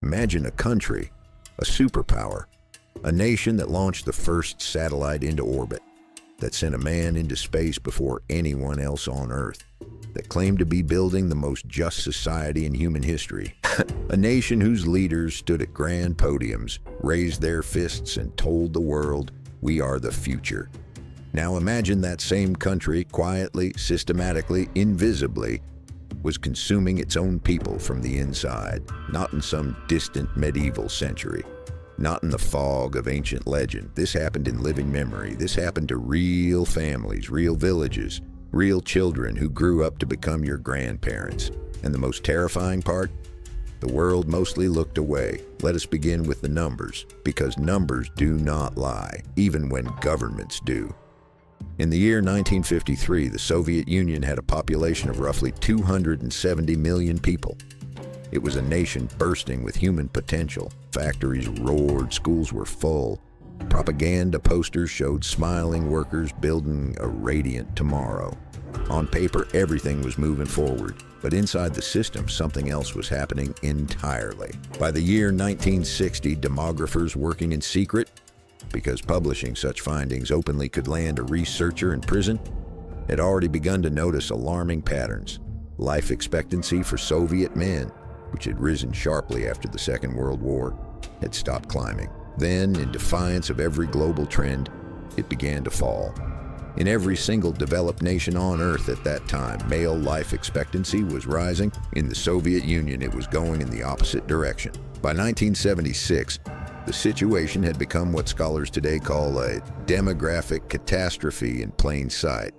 Imagine a country, a superpower, a nation that launched the first satellite into orbit, that sent a man into space before anyone else on Earth, that claimed to be building the most just society in human history. A nation whose leaders stood at grand podiums, raised their fists, and told the world, "We are the future." Now imagine that same country quietly, systematically, invisibly, was consuming its own people from the inside, not in some distant medieval century, not in the fog of ancient legend. This happened in living memory. This happened to real families, real villages, real children who grew up to become your grandparents. And the most terrifying part? The world mostly looked away. Let us begin with the numbers, because numbers do not lie, even when governments do. In the year 1953, the Soviet Union had a population of roughly 270 million people. It was a nation bursting with human potential. Factories roared, schools were full. Propaganda posters showed smiling workers building a radiant tomorrow. On paper, everything was moving forward, but inside the system, something else was happening entirely. By the year 1960, demographers working in secret, because publishing such findings openly could land a researcher in prison, had already begun to notice alarming patterns. Life expectancy for Soviet men, which had risen sharply after the Second World War, had stopped climbing. Then, in defiance of every global trend, it began to fall. In every single developed nation on Earth at that time, male life expectancy was rising. In the Soviet Union, it was going in the opposite direction. By 1976, the situation had become what scholars today call a demographic catastrophe in plain sight.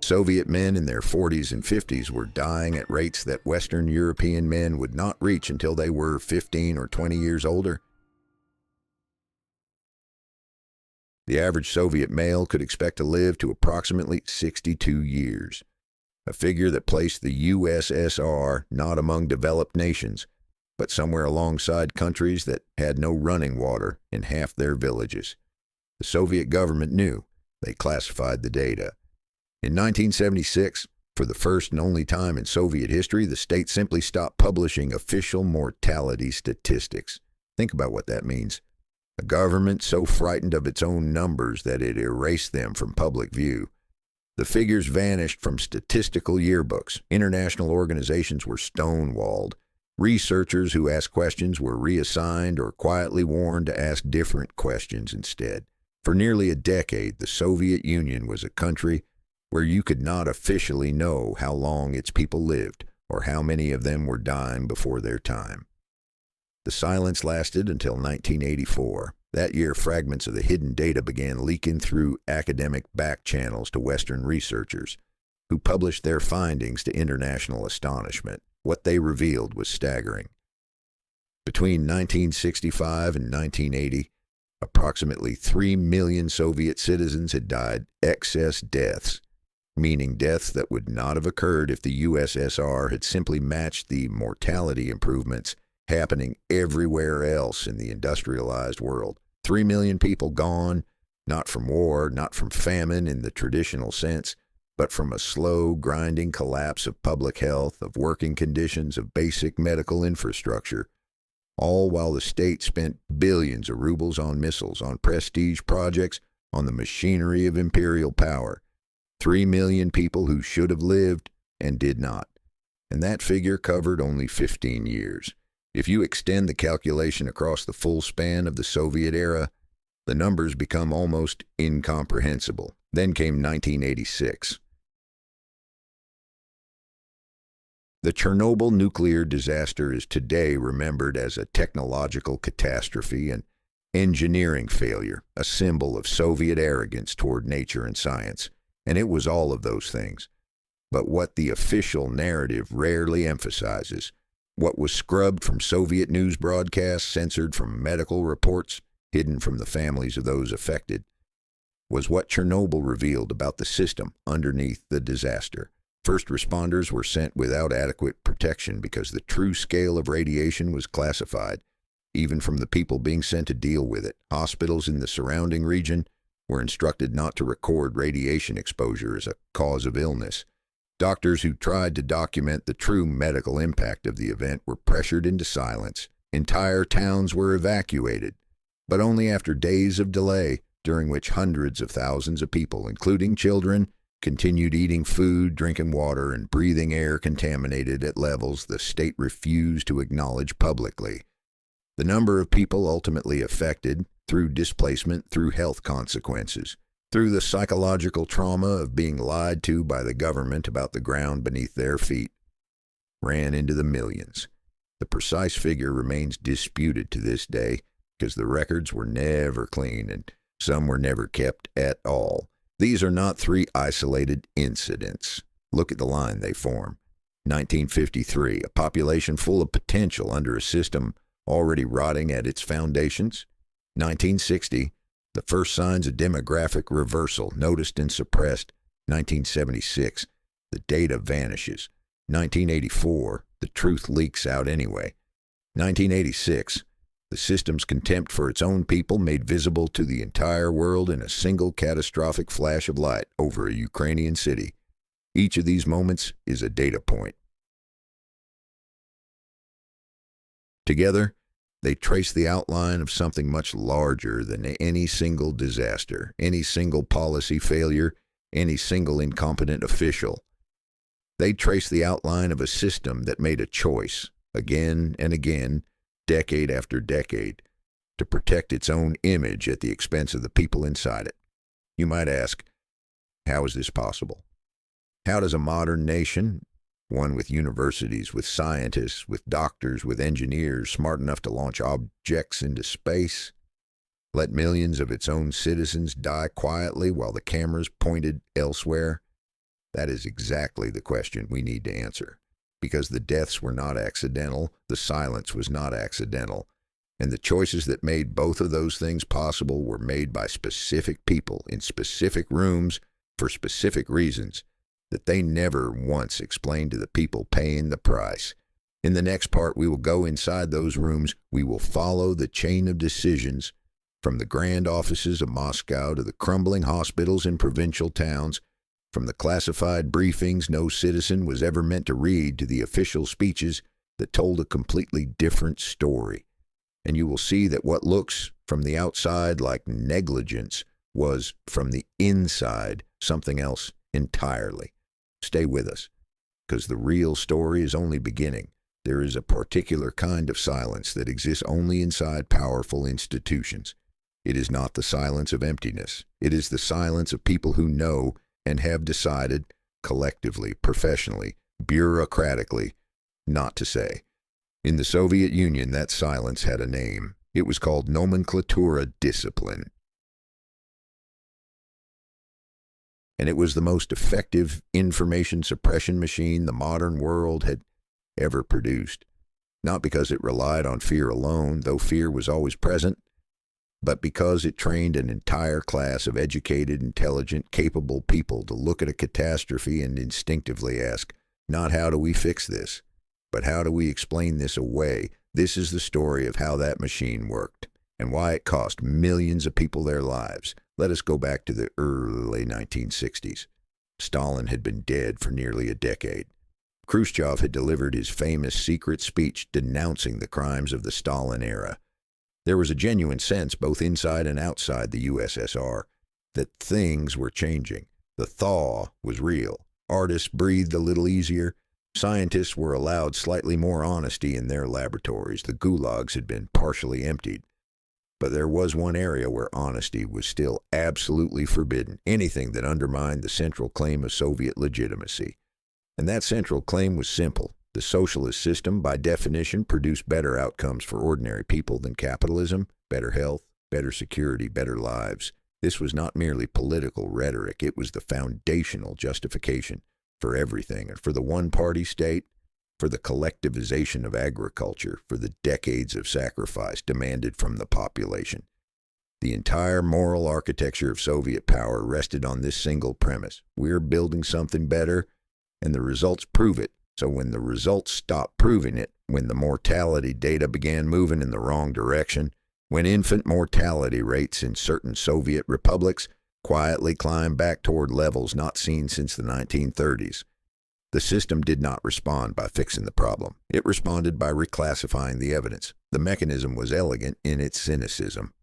Soviet men in their 40s and 50s were dying at rates that Western European men would not reach until they were 15 or 20 years older. The average Soviet male could expect to live to approximately 62 years, a figure that placed the USSR not among developed nations, but somewhere alongside countries that had no running water in half their villages. The Soviet government knew. They classified the data. In 1976, for the first and only time in Soviet history, the state simply stopped publishing official mortality statistics. Think about what that means. A government so frightened of its own numbers that it erased them from public view. The figures vanished from statistical yearbooks. International organizations were stonewalled. Researchers who asked questions were reassigned or quietly warned to ask different questions instead. For nearly a decade, the Soviet Union was a country where you could not officially know how long its people lived or how many of them were dying before their time. The silence lasted until 1984. That year, fragments of the hidden data began leaking through academic back channels to Western researchers, who published their findings to international astonishment. What they revealed was staggering. Between 1965 and 1980, approximately 3 million Soviet citizens had died excess deaths, meaning deaths that would not have occurred if the USSR had simply matched the mortality improvements happening everywhere else in the industrialized world. 3 million people gone, not from war, not from famine in the traditional sense, but from a slow, grinding collapse of public health, of working conditions, of basic medical infrastructure, all while the state spent billions of rubles on missiles, on prestige projects, on the machinery of imperial power. 3 million people who should have lived and did not. And that figure covered only 15 years. If you extend the calculation across the full span of the Soviet era, the numbers become almost incomprehensible. Then came 1986. The Chernobyl nuclear disaster is today remembered as a technological catastrophe and engineering failure, a symbol of Soviet arrogance toward nature and science. And it was all of those things. But what the official narrative rarely emphasizes, what was scrubbed from Soviet news broadcasts, censored from medical reports, hidden from the families of those affected, was what Chernobyl revealed about the system underneath the disaster. First responders were sent without adequate protection because the true scale of radiation was classified, even from the people being sent to deal with it. Hospitals in the surrounding region were instructed not to record radiation exposure as a cause of illness. Doctors who tried to document the true medical impact of the event were pressured into silence. Entire towns were evacuated, but only after days of delay, during which hundreds of thousands of people, including children, continued eating food, drinking water, and breathing air contaminated at levels the state refused to acknowledge publicly. The number of people ultimately affected, through displacement, through health consequences, through the psychological trauma of being lied to by the government about the ground beneath their feet, ran into the millions. The precise figure remains disputed to this day because the records were never clean and some were never kept at all. These are not three isolated incidents. Look at the line they form. 1953, a population full of potential under a system already rotting at its foundations. 1960, the first signs of demographic reversal noticed and suppressed. 1976, the data vanishes. 1984, the truth leaks out anyway. 1986, the system's contempt for its own people made visible to the entire world in a single catastrophic flash of light over a Ukrainian city. Each of these moments is a data point. Together, they trace the outline of something much larger than any single disaster, any single policy failure, any single incompetent official. They trace the outline of a system that made a choice, again and again, decade after decade, to protect its own image at the expense of the people inside it. You might ask, how is this possible? How does a modern nation, one with universities, with scientists, with doctors, with engineers smart enough to launch objects into space, let millions of its own citizens die quietly while the cameras pointed elsewhere? That is exactly the question we need to answer. Because the deaths were not accidental, the silence was not accidental, and the choices that made both of those things possible were made by specific people in specific rooms for specific reasons that they never once explained to the people paying the price. In the next part, we will go inside those rooms. We will follow the chain of decisions from the grand offices of Moscow to the crumbling hospitals in provincial towns, from the classified briefings no citizen was ever meant to read to the official speeches that told a completely different story. And you will see that what looks from the outside like negligence was, from the inside, something else entirely. Stay with us, because the real story is only beginning. There is a particular kind of silence that exists only inside powerful institutions. It is not the silence of emptiness. It is the silence of people who know and have decided, collectively, professionally, bureaucratically, not to say. In the Soviet Union, that silence had a name. It was called nomenklatura discipline. And it was the most effective information suppression machine the modern world had ever produced. Not because it relied on fear alone, though fear was always present, but because it trained an entire class of educated, intelligent, capable people to look at a catastrophe and instinctively ask, not how do we fix this, but how do we explain this away? This is the story of how that machine worked and why it cost millions of people their lives. Let us go back to the early 1960s. Stalin had been dead for nearly a decade. Khrushchev had delivered his famous secret speech denouncing the crimes of the Stalin era. There was a genuine sense, both inside and outside the USSR, that things were changing. The thaw was real. Artists breathed a little easier. Scientists were allowed slightly more honesty in their laboratories. The gulags had been partially emptied. But there was one area where honesty was still absolutely forbidden, anything that undermined the central claim of Soviet legitimacy. And that central claim was simple. The socialist system, by definition, produced better outcomes for ordinary people than capitalism, better health, better security, better lives. This was not merely political rhetoric. It was the foundational justification for everything, and for the one-party state, for the collectivization of agriculture, for the decades of sacrifice demanded from the population. The entire moral architecture of Soviet power rested on this single premise. We're building something better, and the results prove it. So when the results stopped proving it, when the mortality data began moving in the wrong direction, when infant mortality rates in certain Soviet republics quietly climbed back toward levels not seen since the 1930s, The system did not respond by fixing the problem. It responded by reclassifying the evidence. The mechanism was elegant in its cynicism.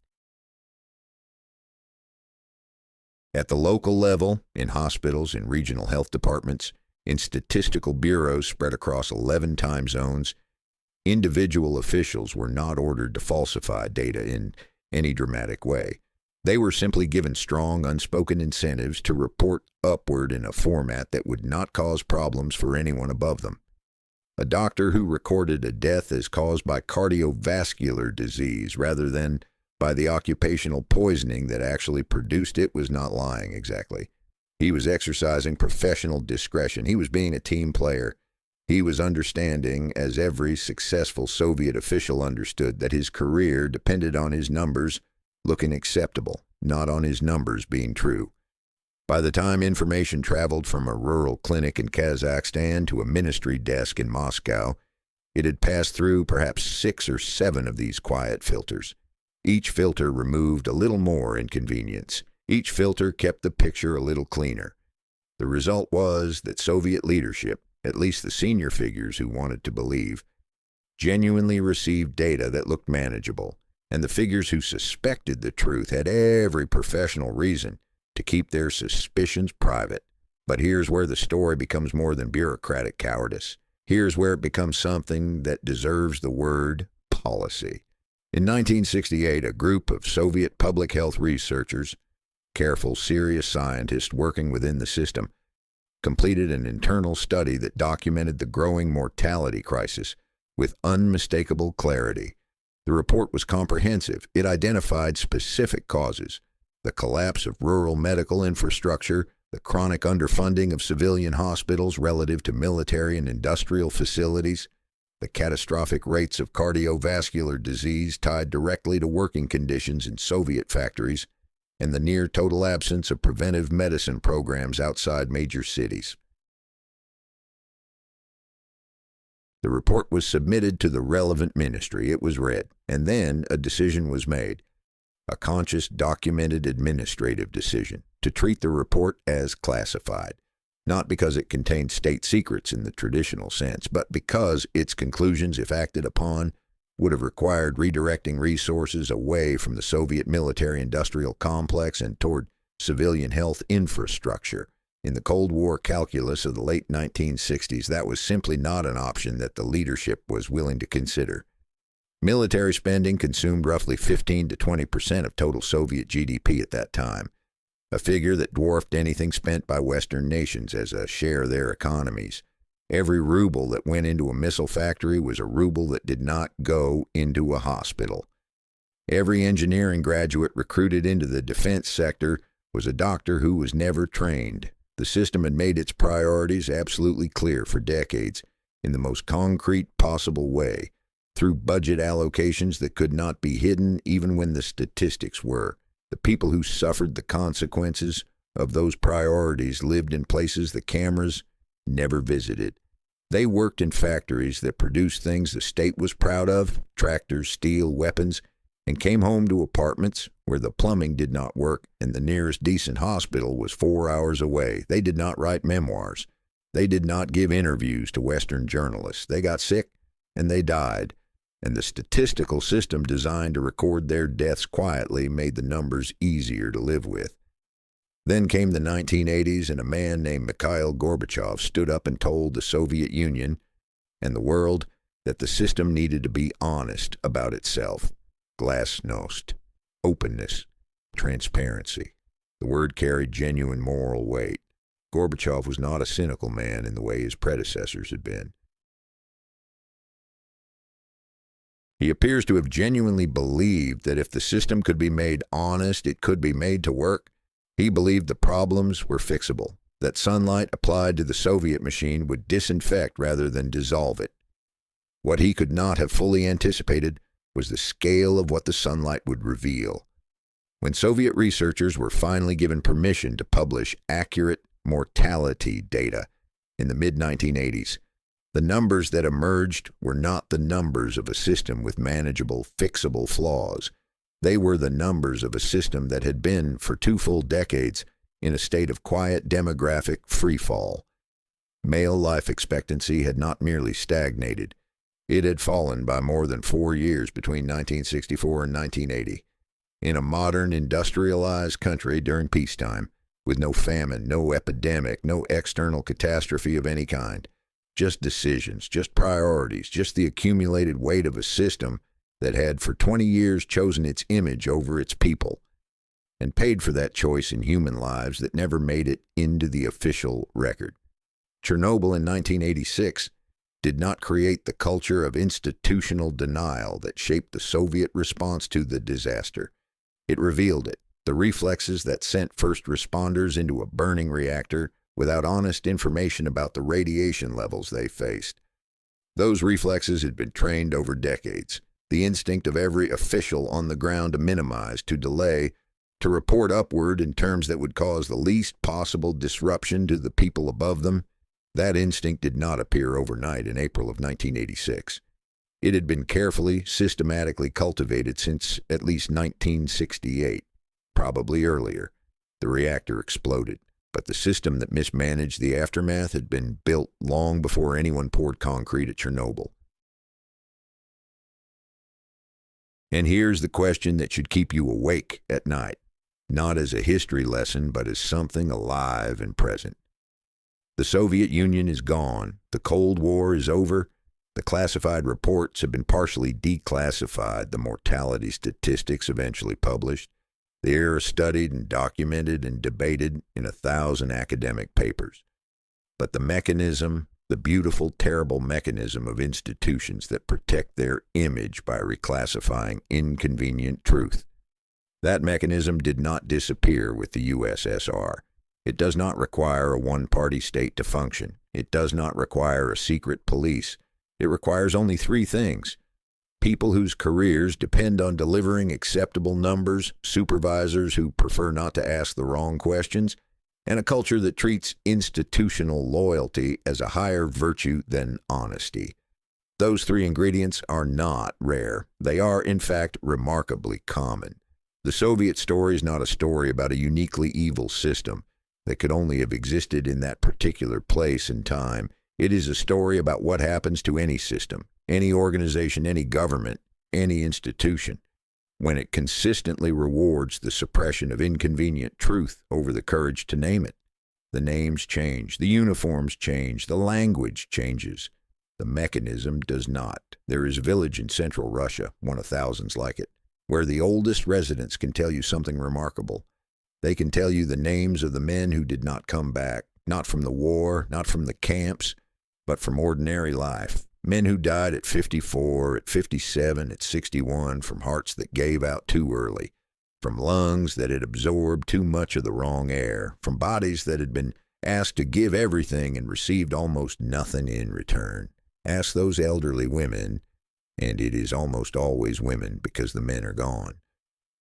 At the local level, in hospitals, in regional health departments, in statistical bureaus spread across 11 time zones, individual officials were not ordered to falsify data in any dramatic way. They were simply given strong, unspoken incentives to report upward in a format that would not cause problems for anyone above them. A doctor who recorded a death as caused by cardiovascular disease rather than by the occupational poisoning that actually produced it was not lying exactly. He was exercising professional discretion. He was being a team player. He was understanding, as every successful Soviet official understood, that his career depended on his numbers looking acceptable, not on his numbers being true. By the time information traveled from a rural clinic in Kazakhstan to a ministry desk in Moscow, it had passed through perhaps 6 or 7 of these quiet filters. Each filter removed a little more inconvenience. Each filter kept the picture a little cleaner. The result was that Soviet leadership, at least the senior figures who wanted to believe, genuinely received data that looked manageable, and the figures who suspected the truth had every professional reason to keep their suspicions private. But here's where the story becomes more than bureaucratic cowardice. Here's where it becomes something that deserves the word policy. In 1968, a group of Soviet public health researchers, careful, serious scientists working within the system, completed an internal study that documented the growing mortality crisis with unmistakable clarity. The report was comprehensive. It identified specific causes: the collapse of rural medical infrastructure, the chronic underfunding of civilian hospitals relative to military and industrial facilities, the catastrophic rates of cardiovascular disease tied directly to working conditions in Soviet factories, and the near-total absence of preventive medicine programs outside major cities. The report was submitted to the relevant ministry. It was read, and then a decision was made, a conscious, documented administrative decision, to treat the report as classified, not because it contained state secrets in the traditional sense, but because its conclusions, if acted upon, would have required redirecting resources away from the Soviet military-industrial complex and toward civilian health infrastructure. In the Cold War calculus of the late 1960s, that was simply not an option that the leadership was willing to consider. Military spending consumed roughly 15 to 20% of total Soviet GDP at that time, a figure that dwarfed anything spent by Western nations as a share of their economies. Every ruble that went into a missile factory was a ruble that did not go into a hospital. Every engineering graduate recruited into the defense sector was a doctor who was never trained. The system had made its priorities absolutely clear for decades in the most concrete possible way, through budget allocations that could not be hidden even when the statistics were. The people who suffered the consequences of those priorities lived in places the cameras never visited. They worked in factories that produced things the state was proud of, tractors, steel, weapons, and came home to apartments where the plumbing did not work and the nearest decent hospital was 4 hours away. They did not write memoirs. They did not give interviews to Western journalists. They got sick and they died. And the statistical system designed to record their deaths quietly made the numbers easier to live with. Then came the 1980s, and a man named Mikhail Gorbachev stood up and told the Soviet Union and the world that the system needed to be honest about itself. Glasnost, openness, transparency. The word carried genuine moral weight. Gorbachev was not a cynical man in the way his predecessors had been. He appears to have genuinely believed that if the system could be made honest, it could be made to work. He believed the problems were fixable, that sunlight applied to the Soviet machine would disinfect rather than dissolve it. What he could not have fully anticipated was the scale of what the sunlight would reveal. When Soviet researchers were finally given permission to publish accurate mortality data in the mid-1980s, the numbers that emerged were not the numbers of a system with manageable, fixable flaws. They were the numbers of a system that had been, for 2 full decades, in a state of quiet demographic freefall. Male life expectancy had not merely stagnated, it had fallen by more than 4 years between 1964 and 1980. In a modern, industrialized country during peacetime, with no famine, no epidemic, no external catastrophe of any kind, just decisions, just priorities, just the accumulated weight of a system that had for 20 years chosen its image over its people, and paid for that choice in human lives that never made it into the official record. Chernobyl in 1986 did not create the culture of institutional denial that shaped the Soviet response to the disaster. It revealed it, the reflexes that sent first responders into a burning reactor without honest information about the radiation levels they faced. Those reflexes had been trained over decades, the instinct of every official on the ground to minimize, to delay, to report upward in terms that would cause the least possible disruption to the people above them. That instinct did not appear overnight in April of 1986. It had been carefully, systematically cultivated since at least 1968, probably earlier. The reactor exploded, but the system that mismanaged the aftermath had been built long before anyone poured concrete at Chernobyl. And here's the question that should keep you awake at night, not as a history lesson, but as something alive and present. The Soviet Union is gone. The Cold War is over. The classified reports have been partially declassified, the mortality statistics eventually published. The era studied and documented and debated in 1,000 academic papers. But the mechanism, the beautiful, terrible mechanism of institutions that protect their image by reclassifying inconvenient truth, that mechanism did not disappear with the USSR. It does not require a one-party state to function. It does not require a secret police. It requires only 3 things: people whose careers depend on delivering acceptable numbers, supervisors who prefer not to ask the wrong questions, and a culture that treats institutional loyalty as a higher virtue than honesty. Those 3 ingredients are not rare. They are, in fact, remarkably common. The Soviet story is not a story about a uniquely evil system that could only have existed in that particular place and time. It is a story about what happens to any system, any organization, any government, any institution, when it consistently rewards the suppression of inconvenient truth over the courage to name it. The names change, the uniforms change, the language changes. The mechanism does not. There is a village in central Russia, one of thousands like it, where the oldest residents can tell you something remarkable. They can tell you the names of the men who did not come back, not from the war, not from the camps, but from ordinary life. Men who died at 54, at 57, at 61, from hearts that gave out too early, from lungs that had absorbed too much of the wrong air, from bodies that had been asked to give everything and received almost nothing in return. Ask those elderly women, and it is almost always women because the men are gone,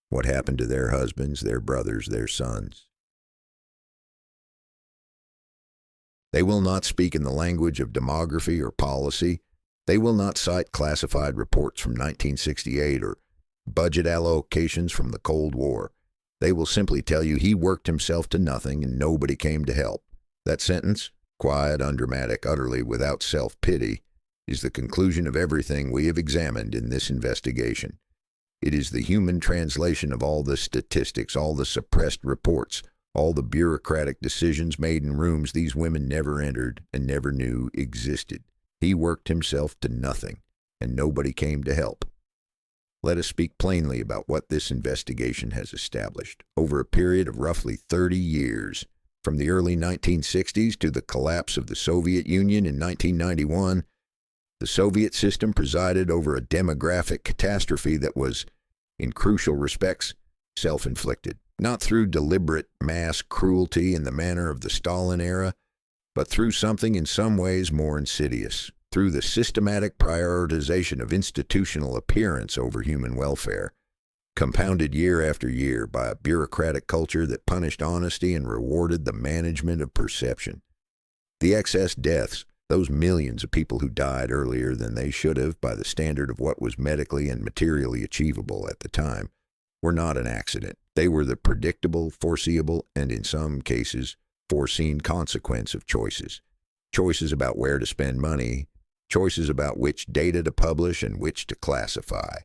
what happened to their husbands, their brothers, their sons. They will not speak in the language of demography or policy. They will not cite classified reports from 1968 or budget allocations from the Cold War. They will simply tell you he worked himself to nothing and nobody came to help. That sentence, quiet, undramatic, utterly without self-pity, is the conclusion of everything we have examined in this investigation. It is the human translation of all the statistics, all the suppressed reports, all the bureaucratic decisions made in rooms these women never entered and never knew existed. He worked himself to nothing, and nobody came to help. Let us speak plainly about what this investigation has established. Over a period of roughly 30 years, from the early 1960s to the collapse of the Soviet Union in 1991, the Soviet system presided over a demographic catastrophe that was, in crucial respects, self-inflicted, not through deliberate mass cruelty in the manner of the Stalin era, but through something in some ways more insidious, through the systematic prioritization of institutional appearance over human welfare, compounded year after year by a bureaucratic culture that punished honesty and rewarded the management of perception. The excess deaths, those millions of people who died earlier than they should have by the standard of what was medically and materially achievable at the time, were not an accident. They were the predictable, foreseeable, and in some cases, foreseen consequence of choices. choices about where to spend money, choices about which data to publish and which to classify,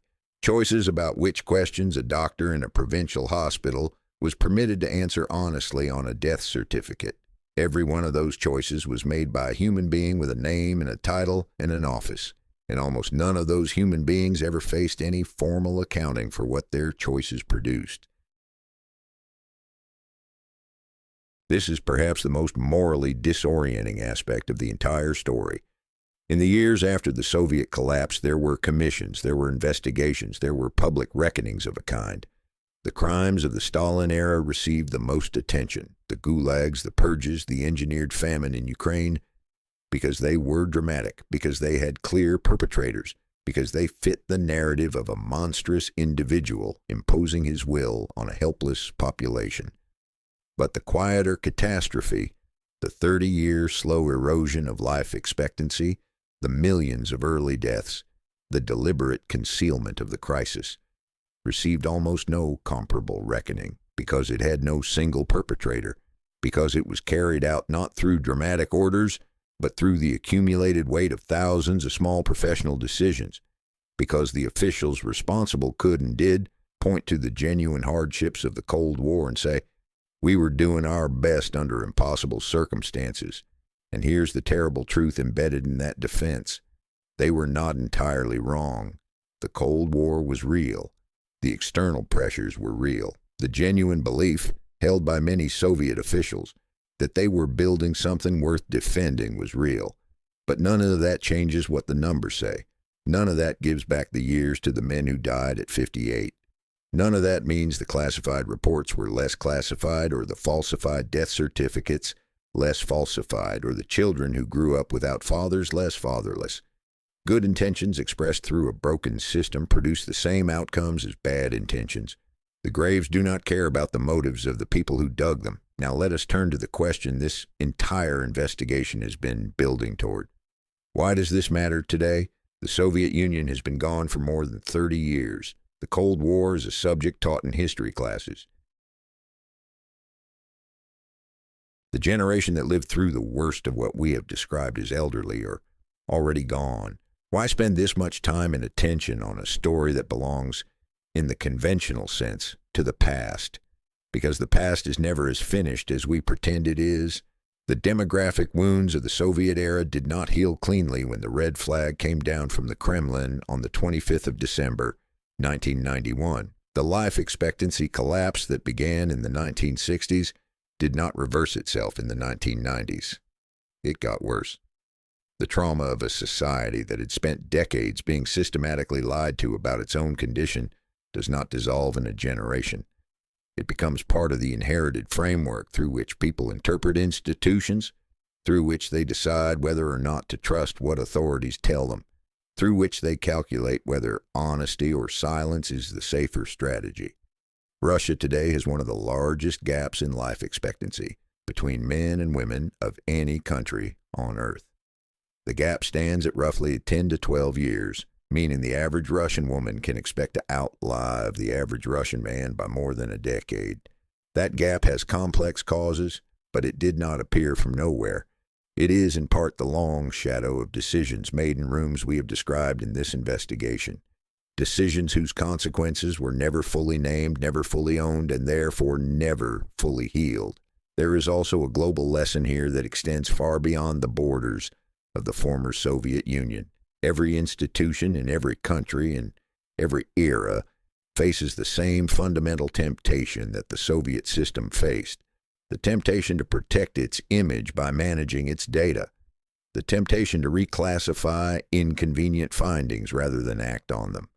choices about which questions a doctor in a provincial hospital was permitted to answer honestly on a death certificate. Every one of those choices was made by a human being with a name and a title and an office, and almost none of those human beings ever faced any formal accounting for what their choices produced. This is perhaps the most morally disorienting aspect of the entire story. In the years after the Soviet collapse, there were commissions, there were investigations, there were public reckonings of a kind. The crimes of the Stalin era received the most attention, the gulags, the purges, the engineered famine in Ukraine, because they were dramatic, because they had clear perpetrators, because they fit the narrative of a monstrous individual imposing his will on a helpless population. But the quieter catastrophe, the 30-year slow erosion of life expectancy, the millions of early deaths, the deliberate concealment of the crisis, received almost no comparable reckoning because it had no single perpetrator, because it was carried out not through dramatic orders, but through the accumulated weight of thousands of small professional decisions, because the officials responsible could and did point to the genuine hardships of the Cold War and say, "We were doing our best under impossible circumstances." And here's the terrible truth embedded in that defense. They were not entirely wrong. The Cold War was real. The external pressures were real. The genuine belief, held by many Soviet officials, that they were building something worth defending was real. But none of that changes what the numbers say. None of that gives back the years to the men who died at 58. None of that means the classified reports were less classified, or the falsified death certificates less falsified, or the children who grew up without fathers less fatherless. Good intentions expressed through a broken system produce the same outcomes as bad intentions. The graves do not care about the motives of the people who dug them. Now let us turn to the question this entire investigation has been building toward. Why does this matter today? The Soviet Union has been gone for more than 30 years. The Cold War is a subject taught in history classes. The generation that lived through the worst of what we have described as elderly are already gone. Why spend this much time and attention on a story that belongs, in the conventional sense, to the past? Because the past is never as finished as we pretend it is. The demographic wounds of the Soviet era did not heal cleanly when the red flag came down from the Kremlin on the 25th of December, 1991. The life expectancy collapse that began in the 1960s did not reverse itself in the 1990s. It got worse. The trauma of a society that had spent decades being systematically lied to about its own condition does not dissolve in a generation. It becomes part of the inherited framework through which people interpret institutions, through which they decide whether or not to trust what authorities tell them, through which they calculate whether honesty or silence is the safer strategy. Russia today has one of the largest gaps in life expectancy between men and women of any country on earth. The gap stands at roughly 10 to 12 years, meaning the average Russian woman can expect to outlive the average Russian man by more than a decade. That gap has complex causes, but it did not appear from nowhere. It is in part the long shadow of decisions made in rooms we have described in this investigation. Decisions whose consequences were never fully named, never fully owned, and therefore never fully healed. There is also a global lesson here that extends far beyond the borders of the former Soviet Union. Every institution in every country in every era faces the same fundamental temptation that the Soviet system faced. The temptation to protect its image by managing its data. The temptation to reclassify inconvenient findings rather than act on them.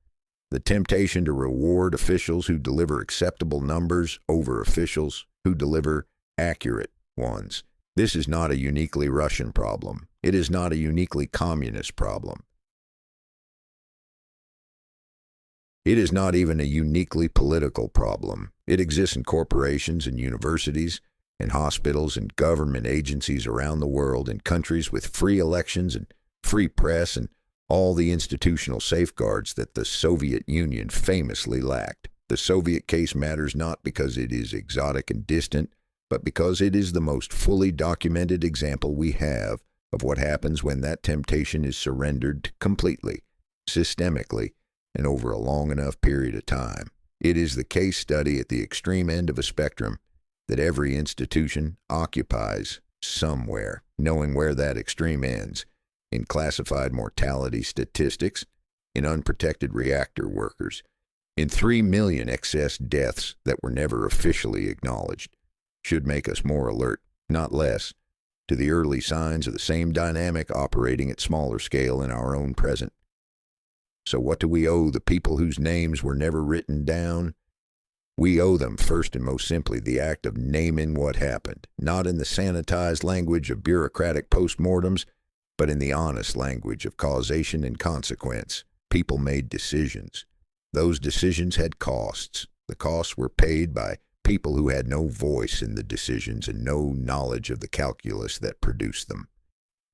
The temptation to reward officials who deliver acceptable numbers over officials who deliver accurate ones. This is not a uniquely Russian problem. It is not a uniquely communist problem. It is not even a uniquely political problem. It exists in corporations and universities, in hospitals and government agencies around the world, in countries with free elections and free press and all the institutional safeguards that the Soviet Union famously lacked. The Soviet case matters not because it is exotic and distant, but because it is the most fully documented example we have of what happens when that temptation is surrendered completely, systemically, and over a long enough period of time. It is the case study at the extreme end of a spectrum that every institution occupies somewhere, knowing where that extreme ends, in classified mortality statistics, in unprotected reactor workers, in 3 million excess deaths that were never officially acknowledged, should make us more alert, not less, to the early signs of the same dynamic operating at smaller scale in our own present. So what do we owe the people whose names were never written down? We owe them, first and most simply, the act of naming what happened, not in the sanitized language of bureaucratic postmortems, but in the honest language of causation and consequence. People made decisions. Those decisions had costs. The costs were paid by people who had no voice in the decisions and no knowledge of the calculus that produced them.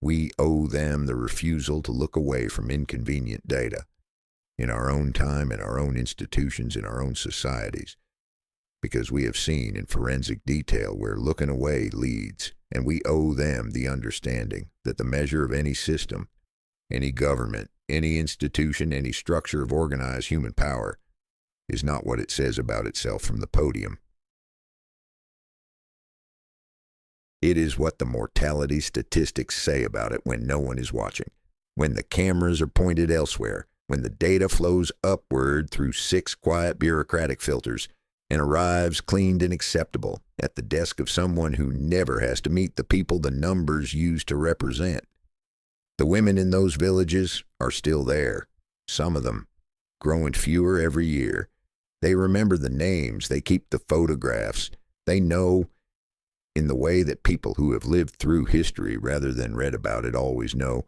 We owe them the refusal to look away from inconvenient data in our own time, in our own institutions, in our own societies, because we have seen in forensic detail where looking away leads, and we owe them the understanding that the measure of any system, any government, any institution, any structure of organized human power is not what it says about itself from the podium. It is what the mortality statistics say about it when no one is watching, when the cameras are pointed elsewhere, when the data flows upward through 6 quiet bureaucratic filters and arrives cleaned and acceptable at the desk of someone who never has to meet the people the numbers use to represent. The women in those villages are still there, some of them, growing fewer every year. They remember the names, they keep the photographs, they know, in the way that people who have lived through history rather than read about it always know,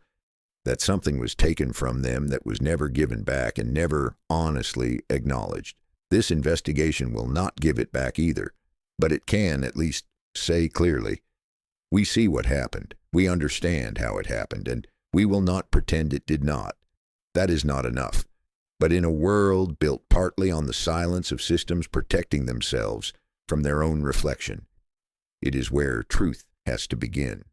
that something was taken from them that was never given back and never honestly acknowledged. This investigation will not give it back either, but it can at least say clearly, we see what happened, we understand how it happened, and we will not pretend it did not. That is not enough. But in a world built partly on the silence of systems protecting themselves from their own reflection, it is where truth has to begin.